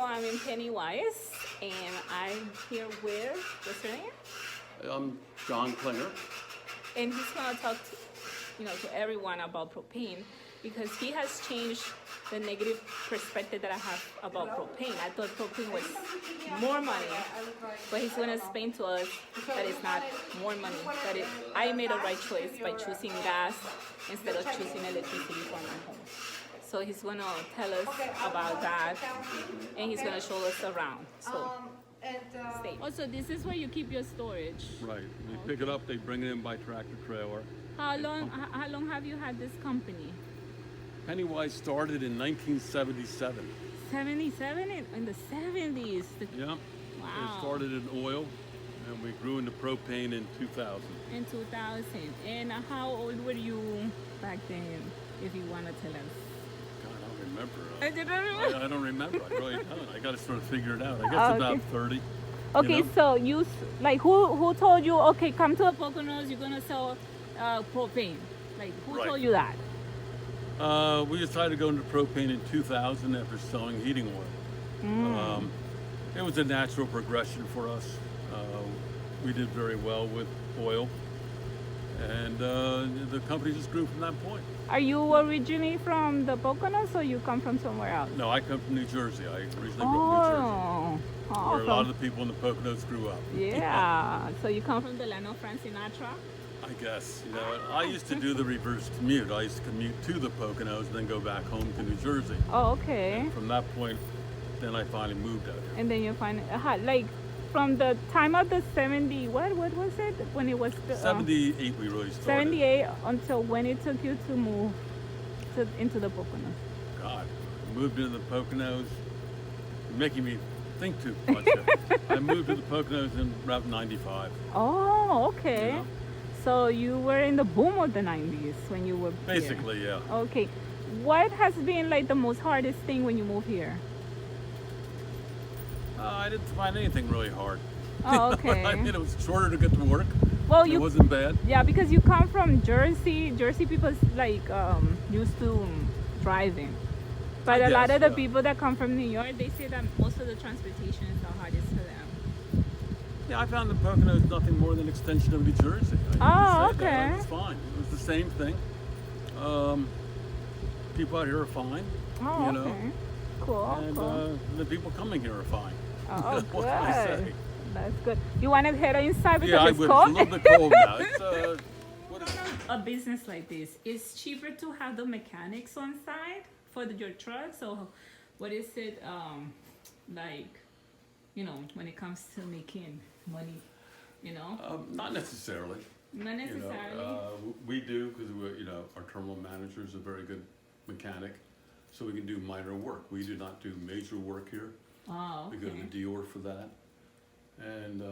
people. I'm in Pennywise, and I'm here with, what's your name? I'm John Klinger. And he's gonna talk to everyone about propane, because he has changed the negative perspective that I have about propane. I thought propane was more money, but he's gonna explain to us that it's not more money, that I made a right choice by choosing gas instead of choosing electricity for my home. So he's gonna tell us about that, and he's gonna show us around. So stay. Also, this is where you keep your storage. Right. We pick it up, they bring it in by tractor trailer. How long have you had this company? Pennywise started in 1977. 77 in the 70s. Yeah. Wow. It started in oil, and we grew into propane in 2000. In 2000. And how old were you back then, if you want to tell us? God, I don't remember. You don't remember? I don't remember. I really don't. I got to sort of figure it out. I guess about 30. Okay, you know? so who told you, okay, come to the Poconos, you're going to sell propane? Like, who Right. told you that? We decided to go into propane in 2000 after selling heating oil. It was a natural progression for us. We did very well with oil, and the company just grew from that point. Are you originally from the Poconos, or you come from somewhere else? No, I come from New Jersey. I originally grew up in New Jersey, where a lot of the people in the Poconos grew up. Yeah. So you come from the land of Frank Sinatra? I guess, I used to do the reverse commute. I used to commute to the Poconos and then go back home to New Jersey. Oh, okay. And from that point, then I finally moved out here. And then you find like from the time of the 70, what was it when it was the, 78 we really started. 78 until when it took you to move into the Poconos? God, I moved into the Poconos, making me think too much. I moved to the Poconos in around 95. Oh, okay. Yeah. So you were in the boom of the 90s when you were Basically, here. yeah. Okay. What has been like the most hardest thing when you moved here? I didn't find anything really hard. Oh, okay. I mean, it was shorter to get to work. Well, it wasn't bad. Yeah, because you come from Jersey. Jersey people like used to driving. But a lot of the people that come from New York, they say that most of the transportation is the hardest for them. Yeah, I found the Poconos nothing more than an extension of New Jersey. Oh, okay. It was fine. It was the same thing. People out here are fine. Oh, you know? Okay. Cool. And the people coming here are fine. Oh, what can I say? good. That's good. You want to head inside because Yeah, it's I would. cold? It's a little bit cold now. It's what is it? A business like this, it's cheaper to have the mechanics on site for your truck. So, what is it like? When it comes to making money, Not necessarily. Not necessarily. We do because our terminal manager is a very good mechanic, so we can do minor work. We do not do major work here. Oh, okay. We go to the Dior for that, and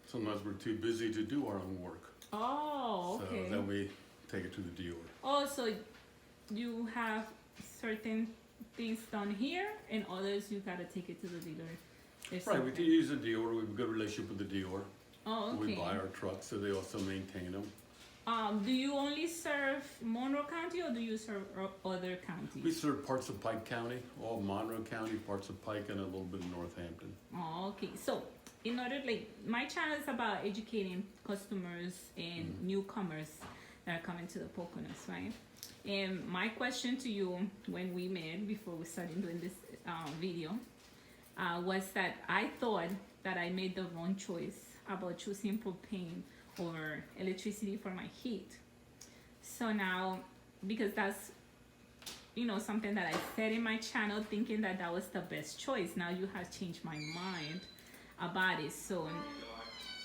sometimes we're too busy to do our own work. Oh, okay. So then we take it to the Dior. Oh, so you have certain things done here, and others you gotta take it to the dealer. Right, we do use the Dior. We have a good relationship with the Dior. Oh, okay. We buy our trucks, so they also maintain them. Do you only serve Monroe County, or do you serve other counties? We serve parts of Pike County, all Monroe County, parts of Pike, and a little bit of Northampton. Oh, okay. So, in order, my channel is about educating customers and newcomers that are coming to the Poconos, right? And my question to you when we met, before we started doing this video, was that I thought that I made the wrong choice about choosing propane over electricity for my heat. So now, because that's something that I said in my channel, thinking that was the best choice, now you have changed my mind about it. So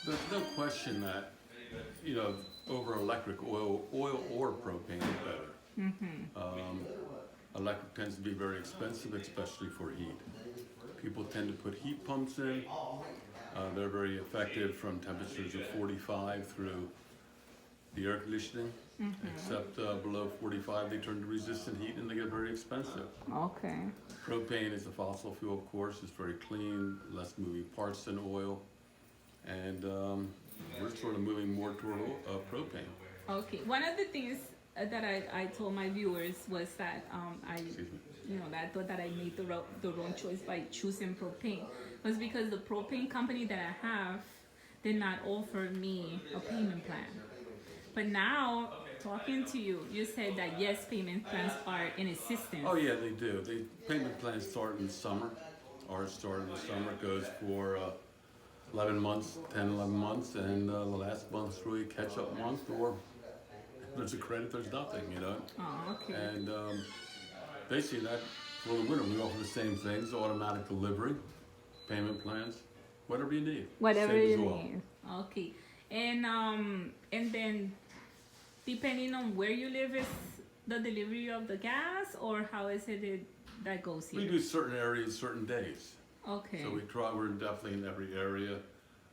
there's no question that over electric, oil or propane is better. Electric tends to be very expensive, especially for heat. People tend to put heat pumps in. They're very effective from temperatures of 45 through the air conditioning. Except below 45, they turn to resistant heat and they get very expensive. okay. Propane is a fossil fuel, of course. It's very clean, less moving parts than oil. And we're sort of moving more toward propane. Okay. One of the things I told my viewers was that Excuse me. that I thought that I made the wrong choice by choosing propane was because the propane company that I have did not offer me a payment plan. But now, talking to you, you said that yes, payment plans are in existence. Oh yeah, they do. The payment plans start in the summer. Ours start in the summer. It goes for 11 months, 10, 11 months, and the last month's really catch-up month, or if there's a credit, there's nothing, Oh, okay. And basically that, for the winter, we offer the same things: automatic delivery, payment plans, whatever you need. Whatever Same you as well. need. Okay. And then depending on where you live is the delivery of the gas, or how is it that goes here? We do certain areas, certain days. Okay. So we're definitely in every area,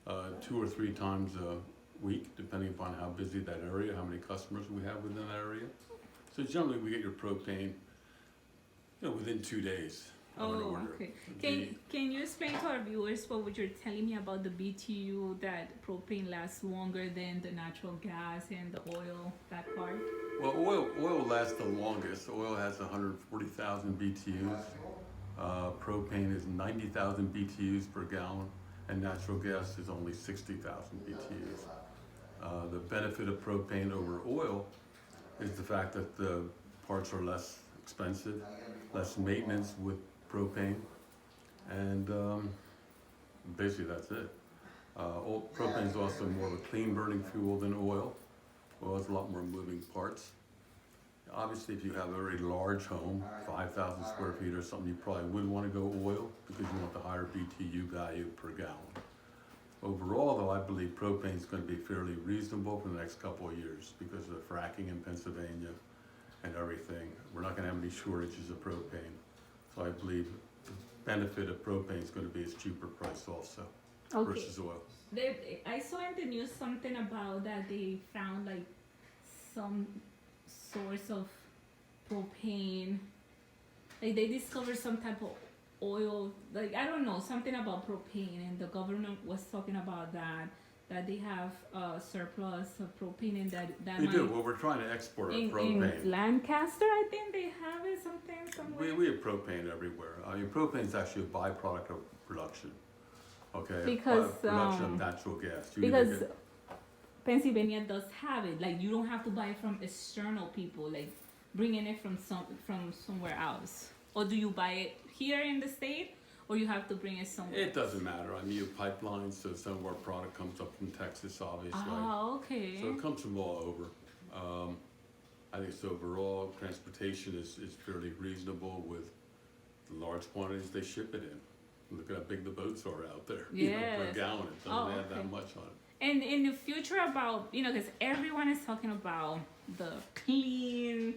2 or 3 times a week, depending upon how busy that area, how many customers we have within that area. So generally we get your propane, within 2 days of an Oh, order. okay. Can you explain to our viewers what you're telling me about the BTU, that propane lasts longer than the natural gas and the oil, that part? Well, oil lasts the longest. Oil has 140,000 BTUs. Propane is 90,000 BTUs per gallon, and natural gas is only 60,000 BTUs. The benefit of propane over oil is the fact that the parts are less expensive, less maintenance with propane, and basically that's it. Propane is also more of a clean burning fuel than oil. Oil has a lot more moving parts. Obviously, if you have a very large home, 5,000 square feet or something, you probably would want to go oil because you want the higher BTU value per gallon. Overall, though, I believe propane is going to be fairly reasonable for the next couple of years because of the fracking in Pennsylvania and everything. We're not going to have any shortages of propane. So I believe the benefit of propane is going to be its cheaper price also versus oil. I saw in the news something about that they found like some source of propane, like they discovered some type of oil, like I don't know, something about propane, and the government was talking about that they have a surplus of propane, and that We might, do. Well, we're trying to export our in propane. Lancaster, I think they have it somewhere. We have propane everywhere. I mean, propane is actually a byproduct of production. Okay, Because, production of natural gas. You because either get- Pennsylvania does have it. Like you don't have to buy it from external people, like bringing it from somewhere else. Or do you buy it here in the state, or you have to bring it somewhere? It doesn't matter. I mean, you have pipelines, so some of our product comes up from Texas, obviously. Oh, okay. So it comes from all over. I think so overall, transportation is fairly reasonable with the large quantities they ship it in. Look at how big the boats are out there. Per Yes. gallon. It doesn't add that much on it. And in the future, about because everyone is talking about the clean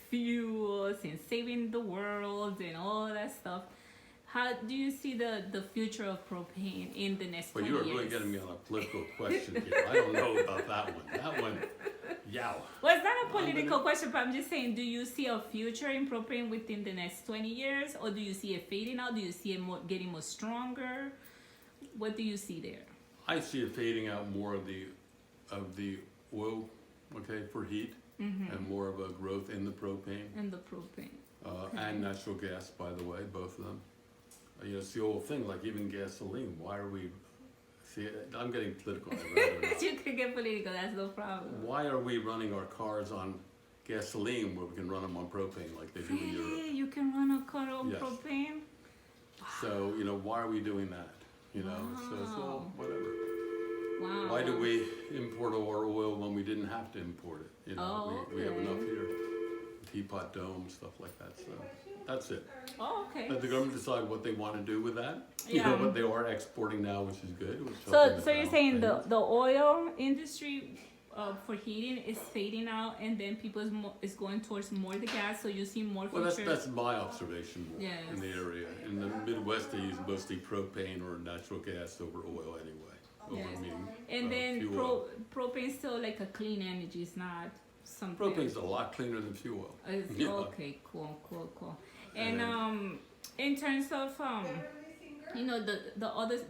fuels and saving the world and all that stuff. How do you see the future of propane in the next 20 Well, years? you're really getting me on a political question here. I don't know about that one. That one, yow. Well, it's not a political question, but I'm just saying, do you see a future in propane within the next 20 years, or do you see it fading out? Do you see it getting more stronger? What do you see there? I see it fading out more of the oil, for heat, and more of a growth in the propane. And the propane. And natural gas, by the way, both of them. It's the old thing, like even gasoline. Why are we? See, I'm getting political. I'd rather not. You can get political, that's no problem. Why are we running our cars on gasoline where we can run them on propane like they do in Europe? Really? You can run a car on Yes. propane? So why are we doing that? So it's all whatever. Wow. Why do we import our oil when we didn't have to import it? We have okay. enough here. Teapot dome, stuff like that. So that's it. Oh, okay. Let the government decide what they want to do with that. Yeah. But they are exporting now, which is good. which So helping you're balance saying things. the oil industry for heating is fading out, and then people is going towards more the gas, so you see more Well, future. that's my observation more Yes. in the area. In the Midwest, they use mostly propane or natural gas over oil anyway. Yes. Meaning, And then fuel oil. propane is still like a clean energy. It's not something. Propane's a lot cleaner than fuel oil. It's- Yeah. Okay, cool. And in terms of the others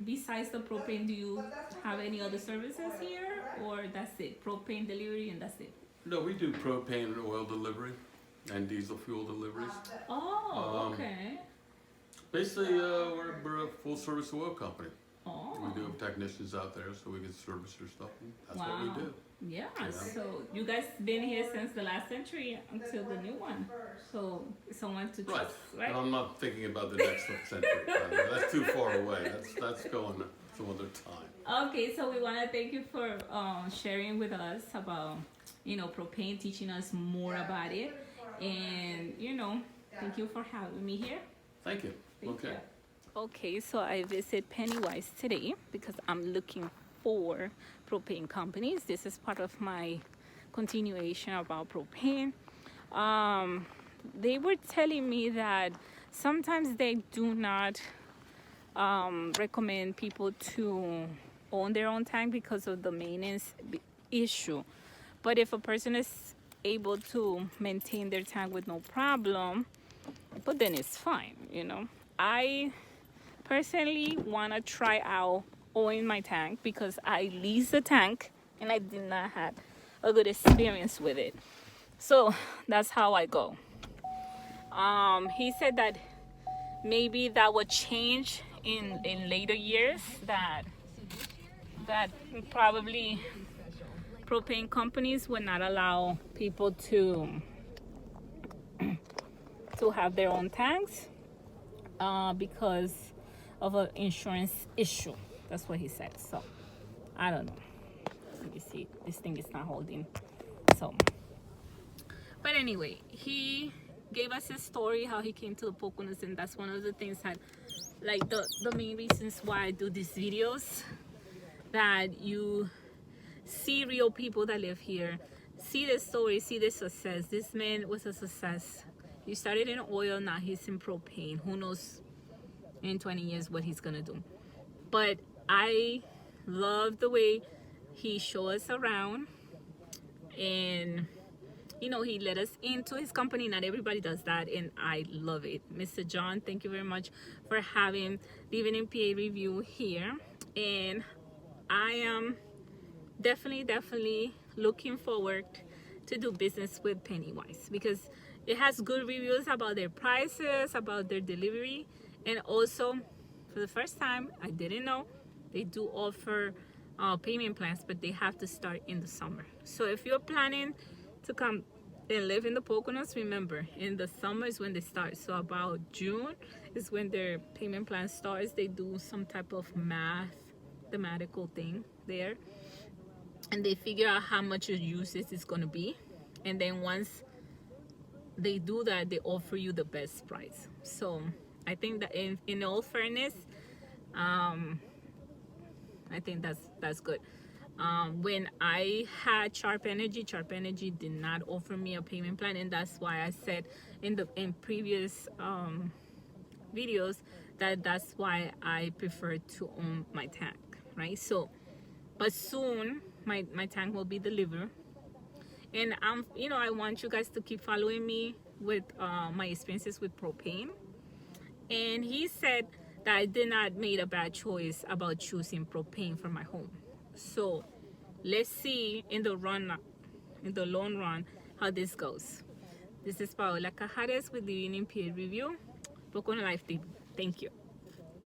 besides the propane, do you have any other services here, or that's it? Propane delivery and that's it. No, we do propane and oil delivery and diesel fuel deliveries. Oh, okay. Basically, we're a full-service oil company. Oh. We do have technicians out there, so we can service your stuff. And that's what Wow. we do. Yeah, Yeah. so you guys been here since the last century until the new one. So someone to Right. trust, right? And I'm not thinking about the next century. That's too far away. That's going some other time. Okay, so we want to thank you for sharing with us about, propane, teaching us more about it. And, thank you for having me here. Thank you. Thank Okay. you. Okay, so I visit Pennywise today because I'm looking for propane companies. This is part of my continuation about propane. They were telling me that sometimes they do not recommend people to own their own tank because of the maintenance issue. But if a person is able to maintain their tank with no problem, but then it's fine, I personally want to try out owning my tank because I leased a tank and I did not have a good experience with it. So that's how I go. He said that maybe that would change in later years, that probably propane companies would not allow people to have their own tanks because of an insurance issue. That's what he said. So I don't know. Let me see. This thing is not holding. So, but anyway, he gave us his story how he came to the Poconos, and that's one of the things that, like, the main reasons why I do these videos, that you see real people that live here, see the story, see the success. This man was a success. He started in oil, now he's in propane. Who knows in 20 years what he's gonna do. But I love the way he showed us around, and he let us into his company. Not everybody does that, and I love it. Mr. John, thank you very much for having Living in PA review here, and I am definitely looking forward to do business with Pennywise because it has good reviews about their prices, about their delivery, and also for the first time, I didn't know, they do offer payment plans, but they have to start in the summer. So if you're planning to come and live in the Poconos, remember, in the summer is when they start. So about June is when their payment plan starts. They do some type of mathematical thing there, and they figure out how much your usage is going to be, and then once they do that, they offer you the best price. So I think that in all fairness, I think that's good. When I had Sharp Energy did not offer me a payment plan, and that's why I said in previous videos that's why I prefer to own my tank, right? So, but soon my tank will be delivered, and I want you guys to keep following me with my experiences with propane. And he said that I did not make a bad choice about choosing propane for my home. So let's see in the long run how this goes. This is Paola Cajares with Living in PA Review, Pocono Life TV. Thank you.